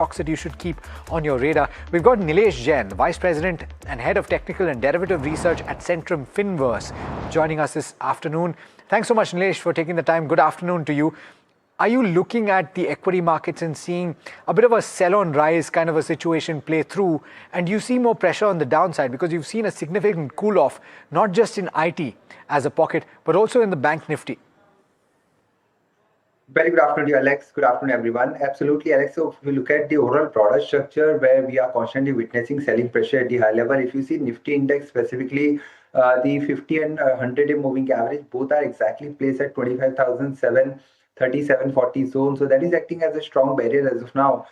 stocks that you should keep on your radar. We've got Nilesh Jain, Vice President and Head of Technical and Derivative Research at Centrum Finverse, joining us this afternoon. Thanks so much, Nilesh, for taking the time. Good afternoon to you. Are you looking at the equity markets and seeing a bit of a sell-on rise kind of a situation play through? And do you see more pressure on the downside because you've seen a significant cool-off, not just in IT as a pocket, but also in the bank nifty? Very good afternoon to you, Alex. Good afternoon, everyone. Absolutely, Alex. So if we look at the overall product structure where we are constantly witnessing selling pressure at the high level, if you see Nifty index specifically, the 50 and 100-day moving average, both are exactly placed at 25,737.40 zone. So that is acting as a strong barrier as of now.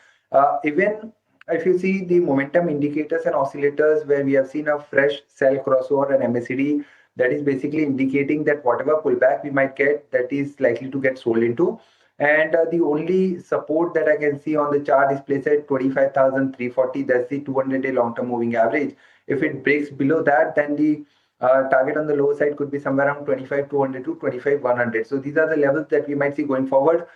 Even if you see the momentum indicators and oscillators where we have seen a fresh sell crossover and MACD, that is basically indicating that whatever pullback we might get, that is likely to get sold into. And the only support that I can see on the chart is placed at 25,340. That's the 200-day long-term moving average. If it breaks below that, then the target on the lower side could be somewhere around 25,200 to 25,100. So these are the levels that we might see going forward.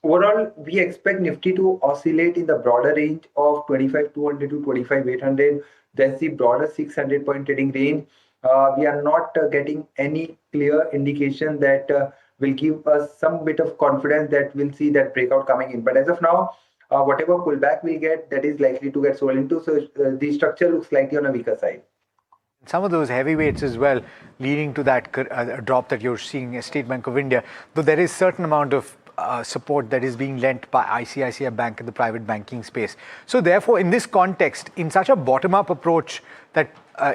Overall, we expect Nifty to oscillate in the broader range of 25,200 to 25,800. That's the broader 600-point trading range. We are not getting any clear indication that will give us some bit of confidence that we'll see that breakout coming in. But as of now, whatever pullback we get, that is likely to get sold into. So the structure looks slightly on a weaker side. Some of those heavyweights as well, leading to that drop that you're seeing at State Bank of India, though there is certain amount of support that is being lent by ICICI Bank in the private banking space. So therefore, in this context, in such a bottom-up approach that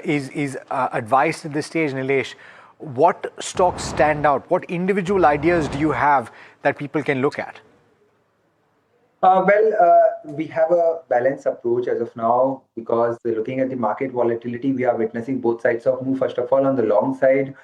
is advised at this stage, Nilesh, what stocks stand out? What individual ideas do you have that people can look at? We have a balanced approach as of now because looking at the market volatility, we are witnessing both sides of move. First of all, on the long side,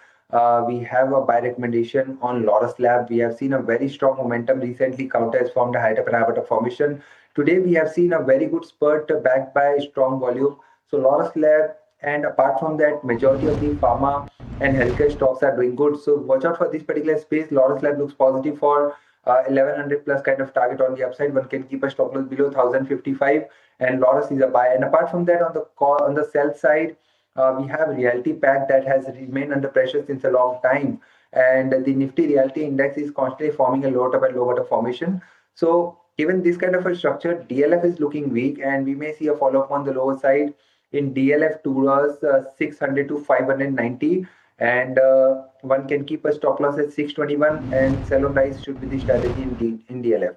we have a buy recommendation on Lotus Lab. We have seen a very strong momentum recently. Counter has formed a high up and high formation. Today, we have seen a very good spurt backed by strong volume. So Lotus Lab, and apart from that, majority of the pharma and healthcare stocks are doing good. So watch out for this particular space. Lotus Lab looks positive for 1100 plus kind of target on the upside. One can keep a stop loss below 1055, and Lotus is a buy. And apart from that, on the sell side, we have Realty Pack that has remained under pressure since a long time, and the Nifty Realty Index is constantly forming a low top and low bottom formation. So given this kind of a structure, DLF is looking weak, and we may see a follow up on the lower side in DLF towards 600 to 590, and one can keep a stop loss at 621, and sell on rise should be the strategy in DLF.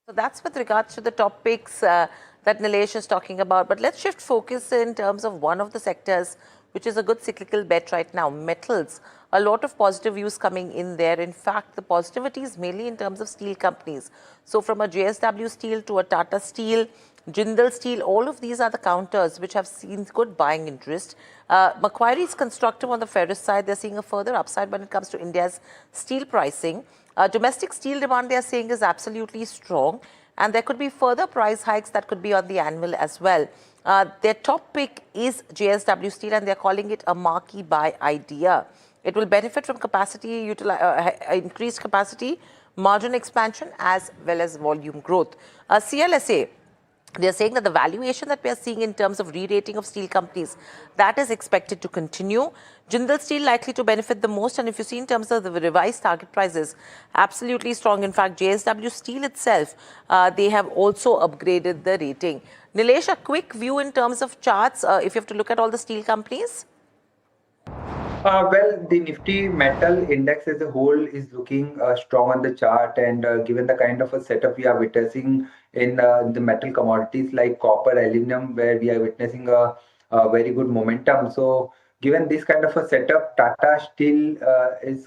So that's with regards to the topics that Nilesh is talking about. But let's shift focus in terms of one of the sectors which is a good cyclical bet right now, metals. A lot of positive views coming in there. In fact, the positivity is mainly in terms of steel companies. So from a JSW Steel to a Tata Steel, Jindal Steel, all of these are the counters which have seen good buying interest. Macquarie is constructive on the ferrous side. They're seeing a further upside when it comes to India's steel pricing. Domestic steel demand, they are saying, is absolutely strong. And there could be further price hikes that could be on the annual as well. Their top pick is JSW Steel, and they're calling it a marquee buy idea. It will benefit from capacity, increased capacity, margin expansion, as well as volume growth. CLSA, they're saying that the valuation that we are seeing in terms of re-rating of steel companies, that is expected to continue. Jindal Steel likely to benefit the most, and if you see in terms of the revised target prices, absolutely strong. In fact, JSW Steel itself, they have also upgraded the rating. Nilesh, a quick view in terms of charts, if you have to look at all the steel companies? The Nifty Metal Index as a whole is looking strong on the chart, and given the kind of a setup we are witnessing in the metal commodities like copper, aluminum, where we are witnessing a very good momentum. So given this kind of a setup, Tata Steel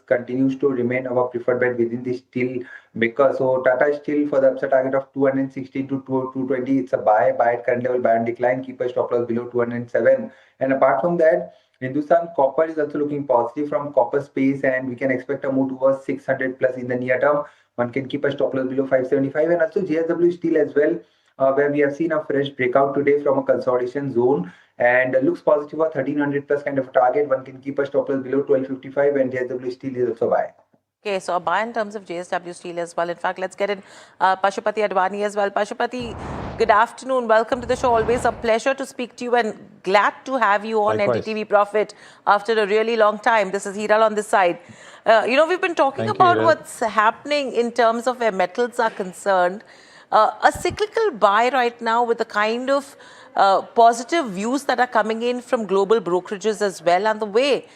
continues to remain our preferred bet within the steel maker. So Tata Steel for the upside target of 216 to 220, it's a buy at current level, buy on decline, keep a stop loss below 207. And apart from that, Hindustan Copper is also looking positive from copper space, and we can expect a move towards 600 plus in the near term. One can keep a stop loss below 575, and also JSW Steel as well, where we have seen a fresh breakout today from a consolidation zone, and looks positive for 1300 plus kind of target. One can keep a stop loss below 1255, and JSW Steel is also buy. Okay, so a buy in terms of JSW Steel as well. In fact, let's get in Pashupati Advani as well. Pashupati, good afternoon. Welcome to the show. Always a pleasure to speak to you and glad to have you on Likewise. NDTV Profit after a really long time. This is Hiral on this side. We've been talking Thank you, about Hiral. what's happening in terms of where metals are concerned. A cyclical buy right now with the kind of positive views that are coming in from global brokerages as well, and the way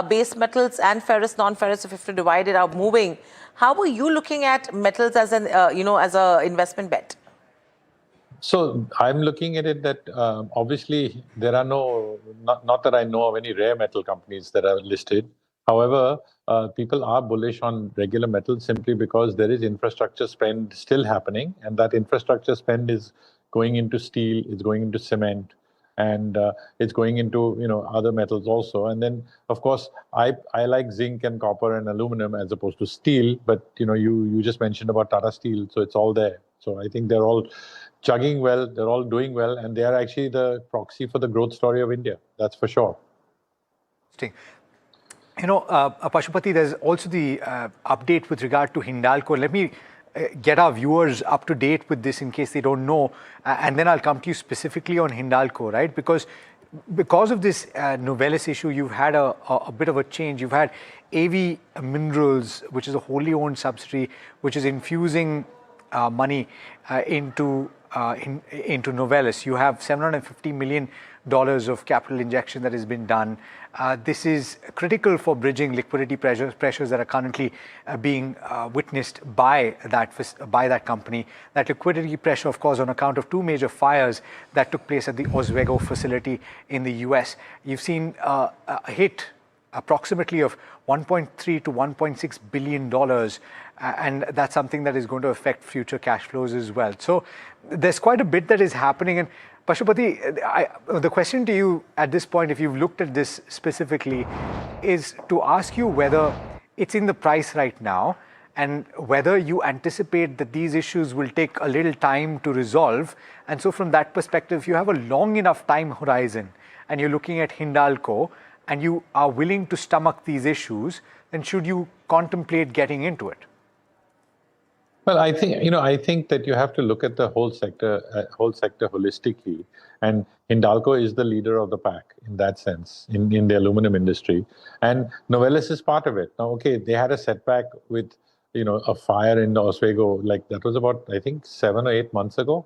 base metals and ferrous, non-ferrous, if you have to divide it, are moving. How are you looking at metals as an, as a investment bet? So I'm looking at it that obviously there are not that I know of any rare metal companies that are listed. However, people are bullish on regular metals simply because there is infrastructure spend still happening, and that infrastructure spend is going into steel, it's going into cement, and it's going into other metals also. And then of course I like zinc and copper and aluminum as opposed to steel, but you just mentioned about Tata Steel, so it's all there. So I think they're all chugging well, they're all doing well, and they are actually the proxy for the growth story of India, that's for sure. Interesting. Pashupati, there's also the update with regard to Hindalco. Let me get our viewers up to date with this in case they don't know, and then I'll come to you specifically on Hindalco, right? Because of this Novelis issue, you've had a bit of a change. You've had AV Minerals, which is a wholly owned subsidiary, which is infusing money into Novelis. You have $750 million of capital injection that has been done. This is critical for bridging liquidity pressures that are currently being witnessed by that company. That liquidity pressure, of course, on account of two major fires that took place at the Oswego facility in the US. You've seen a hit approximately of $1.3 to $1.6 billion, and that's something that is going to affect future cash flows as well. So there's quite a bit that is happening. And Pashupati, the question to you at this point, if you've looked at this specifically, is to ask you whether it's in the price right now and whether you anticipate that these issues will take a little time to resolve. And so from that perspective, if you have a long enough time horizon and you're looking at Hindalco and you are willing to stomach these issues, then should you contemplate getting into it? Well, I think that you have to look at the whole sector holistically, and Hindalco is the leader of the pack in that sense in the aluminum industry, and Novelis is part of it. Now, okay, they had a setback with a fire in Oswego, like that was about I think 7 or 8 months ago,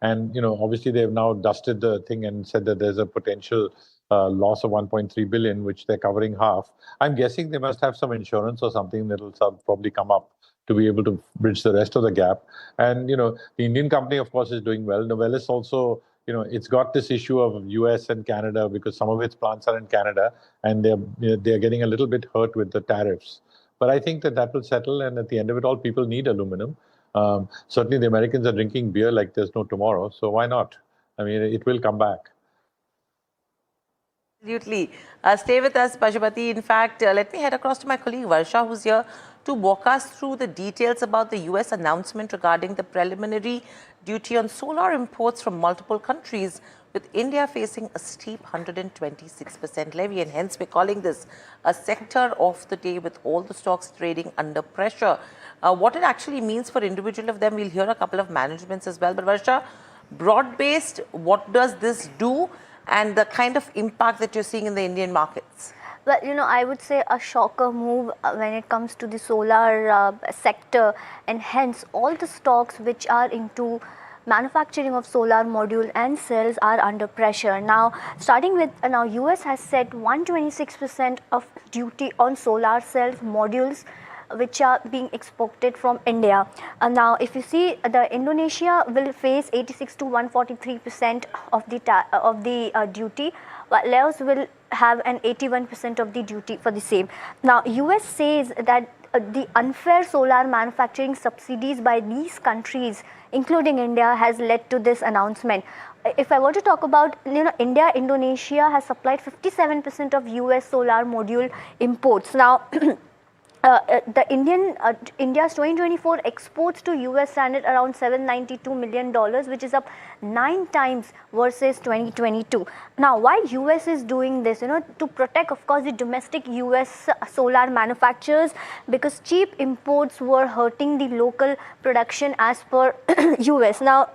and obviously they've now dusted the thing and said that there's a potential loss of 1.3 billion, which they're covering half. I'm guessing they must have some insurance or something that'll probably come up to be able to bridge the rest of the gap. And the Indian company, of course, is doing well. Novelis also, it's got this issue of US and Canada because some of its plants are in Canada, and they're getting a little bit hurt with the tariffs. But I think that will settle, and at the end of it all, people need aluminum. Certainly, the Americans are drinking beer like there's no tomorrow, so why not? I mean, it will come back. Absolutely. Stay with us, Pashupati. In fact, let me head across to my colleague Varsha, who's here to walk us through the details about the US announcement regarding the preliminary duty on solar imports from multiple countries, with India facing a steep 126% levy. And hence, we're calling this a sector of the day with all the stocks trading under pressure. What it actually means for individual of them, we'll hear a couple of managements as well. But Varsha, broad-based, what does this do? And the kind of impact that you're seeing in the Indian markets? Well, I would say a shocker move when it comes to the solar sector, and hence all the stocks which are into manufacturing of solar module and cells are under pressure. Now, starting with US has set 126% of duty on solar cells modules which are being exported from India. Now, if you see, the Indonesia will face 86 to 143% of the duty, but Laos will have an 81% of the duty for the same. Now, US says that the unfair solar manufacturing subsidies by these countries, including India, has led to this announcement. If I were to talk about, India, Indonesia has supplied 57% of US solar module imports. Now, India's 2024 exports to US stand at around $792 million, which is up 9 times versus 2022. Now, why US is doing this? To protect, of course, the domestic US solar manufacturers, because cheap imports were hurting the local production as per US. Now,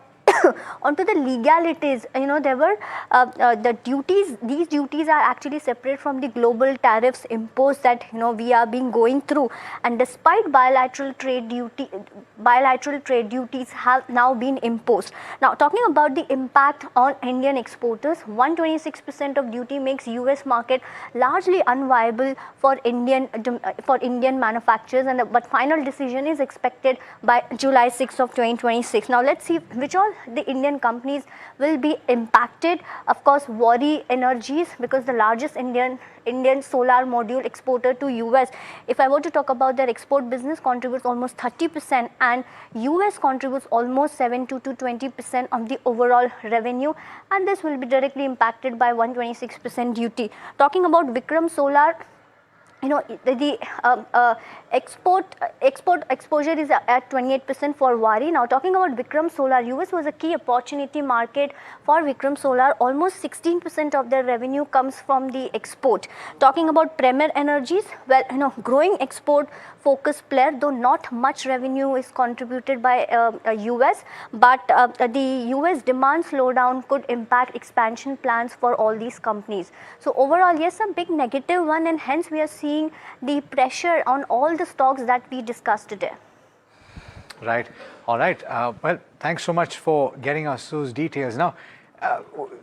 onto the legalities, there were the duties. These duties are actually separate from the global tariffs imposed that we are being going through, and despite bilateral trade duties have now been imposed. Now, talking about the impact on Indian exporters, 126% of duty makes US market largely unviable for Indian manufacturers, but final decision is expected by July 6th of 2026. Now, let's see which all the Indian companies will be impacted. Of course, Waaree Energies, because the largest Indian solar module exporter to US. If I were to talk about their export business, contributes almost 30%, and US contributes almost 7 to 20% of the overall revenue, and this will be directly impacted by 126% duty. Talking about Vikram Solar, the export exposure is at 28% for Waaree. Now, talking about Vikram Solar, US was a key opportunity market for Vikram Solar. Almost 16% of their revenue comes from the export. Talking about Premier Energies, well, growing export focused player, though not much revenue is contributed by US, but the US demand slowdown could impact expansion plans for all these companies. So overall, yes, a big negative one, and hence we are seeing the pressure on all the stocks that we discussed today. Right. All right. Well, thanks so much for getting us those details. Now,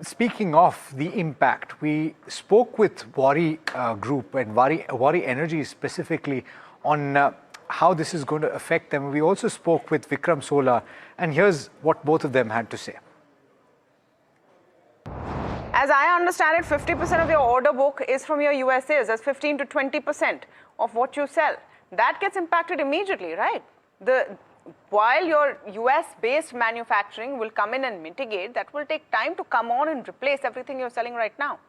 speaking of the impact, we spoke with Waaree Group and Waaree Energy specifically on how this is going to affect them. We also spoke with Vikram Solar, and here's what both of them had to say. As I understand it, 50% of your order book is from your US sales. That's 15 to 20% of what you sell. That gets impacted immediately, right? While your US-based manufacturing will come in and mitigate, that will take time to come on and replace everything you're selling right now.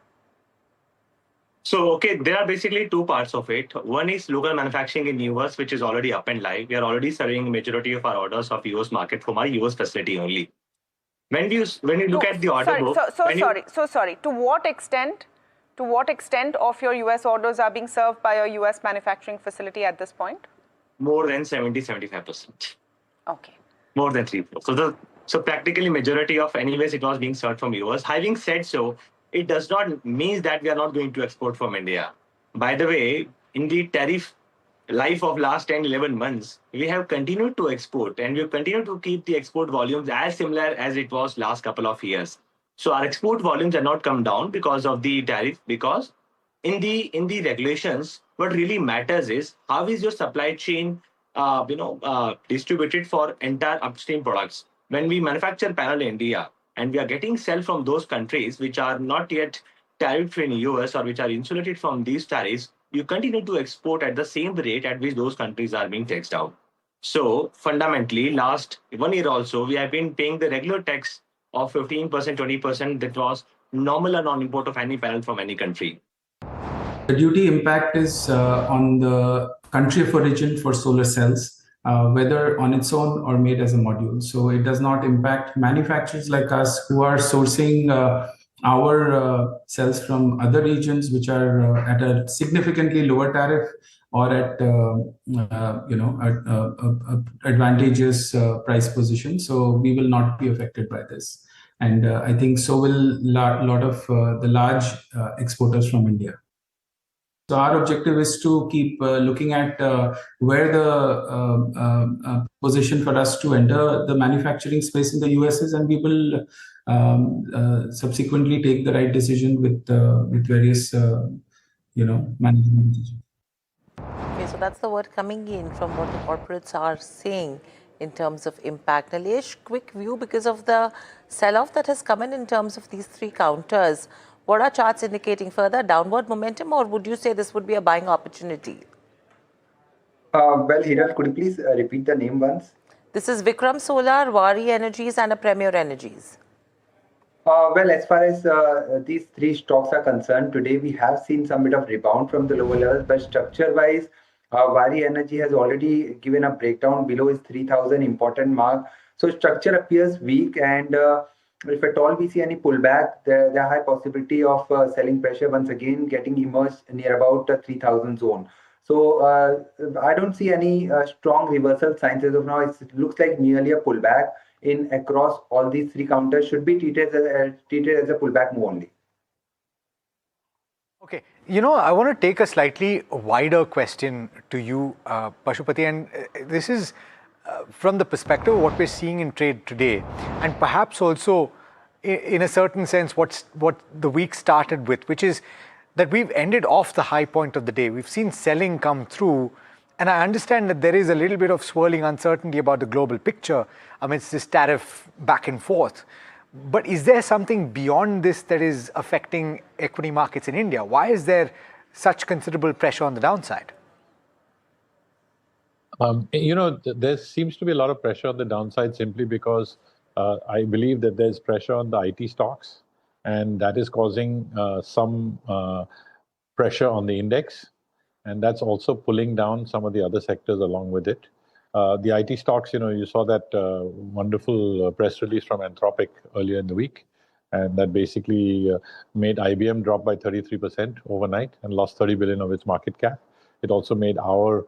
So, okay, there are basically two parts of it. One is local manufacturing in US, which is already up and live. We are already serving majority of our orders of US market from our US facility only. When you look at the order book... Sorry. To what extent of your US orders are being served by your US manufacturing facility at this point? More than 70-75%. Okay. More than 3/4. So practically majority of anyways it was being served from US. Having said so, it does not mean that we are not going to export from India. By the way, in the tariff life of last 10-11 months, we have continued to export, and we have continued to keep the export volumes as similar as it was last couple of years. So our export volumes have not come down because of the tariff, because in the regulations, what really matters is how is your supply chain distributed for entire upstream products. When we manufacture panel in India and we are getting sell from those countries which are not yet tariff-free in US or which are insulated from these tariffs, you continue to export at the same rate at which those countries are being taxed out. So fundamentally, last 1 year also, we have been paying the regular tax of 15%, 20% that was nominal on import of any panel from any country. The duty impact is on the country of origin for solar cells, whether on its own or made as a module. So it does not impact manufacturers like us who are sourcing our cells from other regions which are at a significantly lower tariff or at advantageous price position. So we will not be affected by this, and I think so will lot of the large exporters from India. So our objective is to keep looking at where the position for us to enter the manufacturing space in the US is, and we will subsequently take the right decision with various management decisions. Okay, so that's the word coming in from what the corporates are saying in terms of impact. Nilesh, quick view because of the sell-off that has come in terms of these three counters. What are charts indicating? Further downward momentum, or would you say this would be a buying opportunity? Well, Hiral, could you please repeat the name once? This is Vikram Solar, Waaree Energies and a Premier Energies. Well, as far as these three stocks are concerned, today we have seen some bit of rebound from the lower levels, but structure-wise, Vari Energy has already given a breakdown below its 3,000 important mark. So structure appears weak, and if at all we see any pullback, the high possibility of selling pressure once again getting emerged near about the 3,000 zone. So I don't see any strong reversal signs as of now. It looks like nearly a pullback in across all these three counters should be treated as a pullback move only. Okay, I want to take a slightly wider question to you, Pashupati, and this is from the perspective of what we're seeing in trade today, and perhaps also in a certain sense what the week started with, which is that we've ended off the high point of the day. We've seen selling come through, and I understand that there is a little bit of swirling uncertainty about the global picture amidst this tariff back and forth. But is there something beyond this that is affecting equity markets in India? Why is there such considerable pressure on the downside? There seems to be a lot of pressure on the downside simply because I believe that there's pressure on the IT stocks, and that is causing some pressure on the index, and that's also pulling down some of the other sectors along with it. The IT stocks, you saw that wonderful press release from Anthropic earlier in the week, and that basically made IBM drop by 33% overnight and lost 30 billion of its market cap. It also made our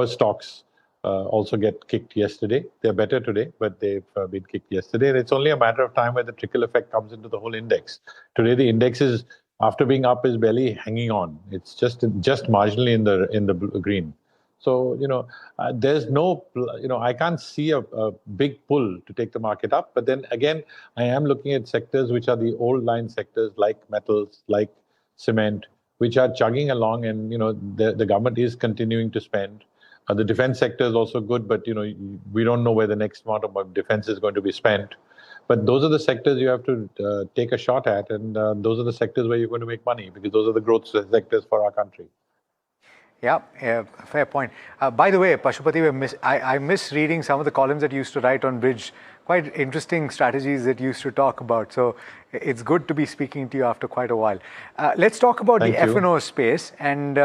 stocks also get kicked yesterday. They're better today, but they've been kicked yesterday. And it's only a matter of time where the trickle effect comes into the whole index. Today, the index is, after being up, is barely hanging on. It's just marginally in the green. So, there's no, I can't see a big pull to take the market up. But then again, I am looking at sectors which are the old line sectors like metals, like cement, which are chugging along, and the government is continuing to spend. The defense sector is also good, but we don't know where the next amount of defense is going to be spent. But those are the sectors you have to take a shot at, and those are the sectors where you're going to make money, because those are the growth sectors for our country. Yeah, fair point. By the way, Pashupati, I miss reading some of the columns that you used to write on Bridge. Quite interesting strategies that you used to talk about. So it's good to be speaking to you after quite a while. Let's talk about the F&O space and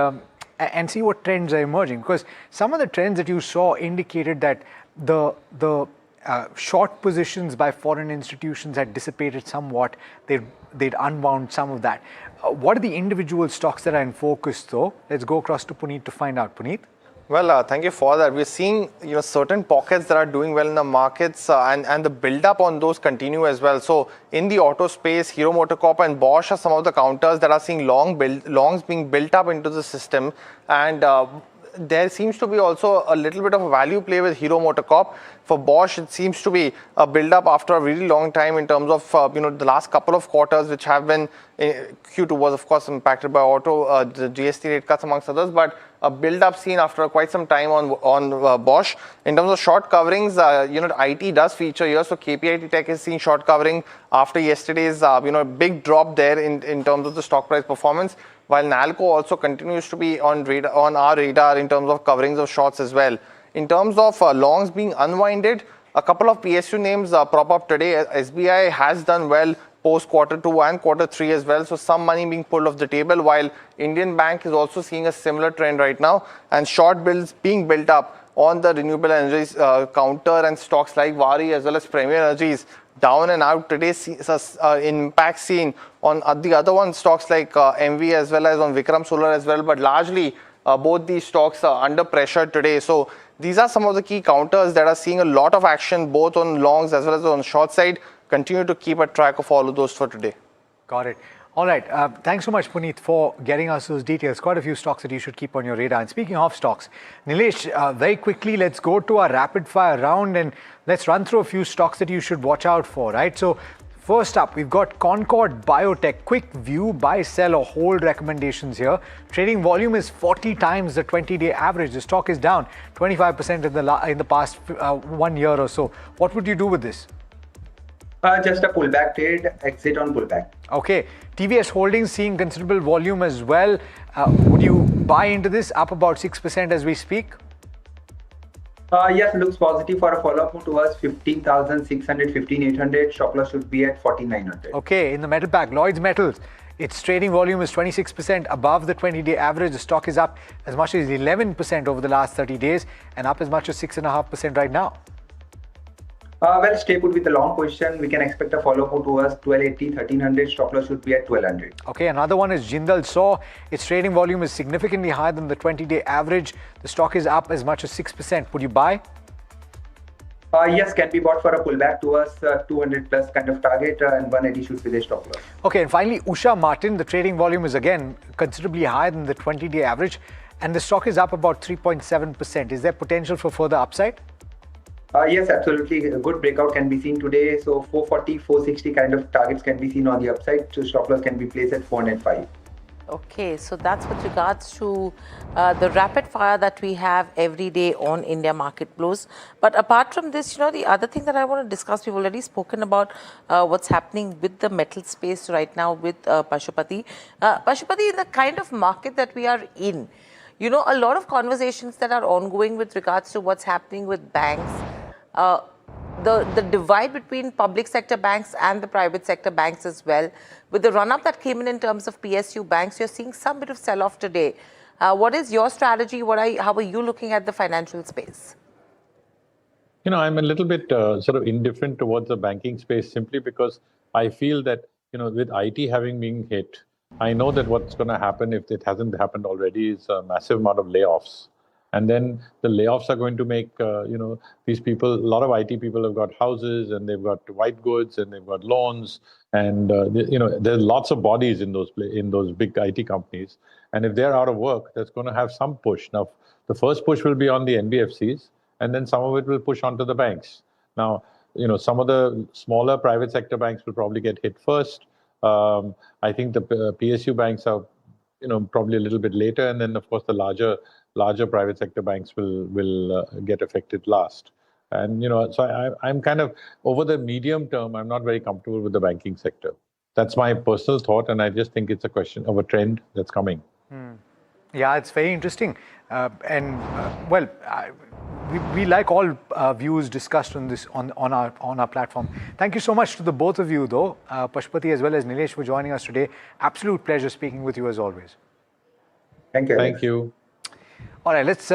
see what trends are emerging. Because some of the trends that you saw indicated that the short positions by foreign institutions had dissipated somewhat. They'd unwound some of that. What are the individual stocks that are in focus, though? Let's go across to Puneet to find out. Puneet? Well, thank you for that. We're seeing certain pockets that are doing well in the markets, and the build up on those continue as well. So in the auto space, Hero MotoCorp and Bosch are some of the counters that are seeing longs being built up into the system, and there seems to be also a little bit of a value play with Hero MotoCorp. For Bosch, it seems to be a build-up after a really long time in terms of the last couple of quarters, which have been Q2 was of course impacted by auto, the GST rate cuts amongst others, but a build-up seen after quite some time on Bosch. In terms of short coverings, IT does feature here, so KPIT Tech has seen short covering after yesterday's big drop there in terms of the stock price performance. While Nalco also continues to be on our radar in terms of coverings of shorts as well. In terms of longs being unwinded, a couple of PSU names prop up today. SBI has done well post Q2 and Q3 as well. So some money being pulled off the table, while Indian Bank is also seeing a similar trend right now, and short bills being built up on the renewable energies counter and stocks like Vari as well as Premier Energies. Down and out today, impact seen on the other one stocks like MV as well as on Vikram Solar as well, but largely both these stocks are under pressure today. So these are some of the key counters that are seeing a lot of action both on longs as well as on short side. Continue to keep a track of all of those for today. Got it. All right. Thanks so much, Puneet, for getting us those details. Quite a few stocks that you should keep on your radar. And speaking of stocks, Nilesh, very quickly, let's go to our rapid fire round and let's run through a few stocks that you should watch out for, right? So first up, we've got Concord Biotech. Quick view, buy, sell or hold recommendations here. Trading volume is 40 times the 20-day average. The stock is down 25% in the past 1 year or so. What would you do with this? Just a pullback trade, exit on pullback. Okay. TVS Holdings seeing considerable volume as well. Would you buy into this? Up about 6% as we speak? Yes, looks positive for a follow-up move towards 15,600, 15,800. Stop loss should be at 14,900. Okay. In the metal pack, Lloyds Metals Its trading volume is 26% above the 20-day average. The stock is up as much as 11% over the last 30 days and up as much as 6.5% right now. Well, stay put with the long position. We can expect a follow-up towards 1280, 1300. Stop loss should be at 1200. Okay, another one is Jindal SAW. Its trading volume is significantly higher than the 20-day average. The stock is up as much as 6%. Would you buy? Yes, can be bought for a pullback towards 200 plus kind of target, and 180 should be the stop loss. Okay, and finally, Usha Martin. The trading volume is again considerably higher than the 20-day average, and the stock is up about 3.7%. Is there potential for further upside? Yes, absolutely. A good breakout can be seen today. So 440, 460 kind of targets can be seen on the upside. So stop loss can be placed at 405. Okay, so that's with regards to the rapid fire that we have every day on India market flows. But apart from this, the other thing that I want to discuss, we've already spoken about what's happening with the metal space right now with Pashupati. Pashupati, in the kind of market that we are in, a lot of conversations that are ongoing with regards to what's happening with banks. The divide between public sector banks and the private sector banks as well. With the run-up that came in terms of PSU banks, you're seeing some bit of sell-off today. What is your strategy? How are you looking at the financial space? I'm a little bit sort of indifferent towards the banking space simply because I feel that, with IT having been hit, I know that what's going to happen if it hasn't happened already is a massive amount of layoffs. And then the layoffs are going to make, these people, a lot of IT people have got houses and they've got white goods and they've got loans. And, there's lots of bodies in those big IT companies. And if they're out of work, that's going to have some push. Now, the first push will be on the NBFCs and then some of it will push onto the banks. Now, some of the smaller private sector banks will probably get hit first. I think the PSU banks are, probably a little bit later. And then, of course, the larger private sector banks will get affected last. And, so I'm kind of, over the medium term, I'm not very comfortable with the banking sector. That's my personal thought. And I just think it's a question of a trend that's coming. Yeah, it's very interesting. We like all views discussed on this on our platform. Thank you so much to the both of you, though, Pashupati as well as Nilesh, for joining us today. Absolute pleasure speaking with you as always. Thank you. Thank you. All right, let's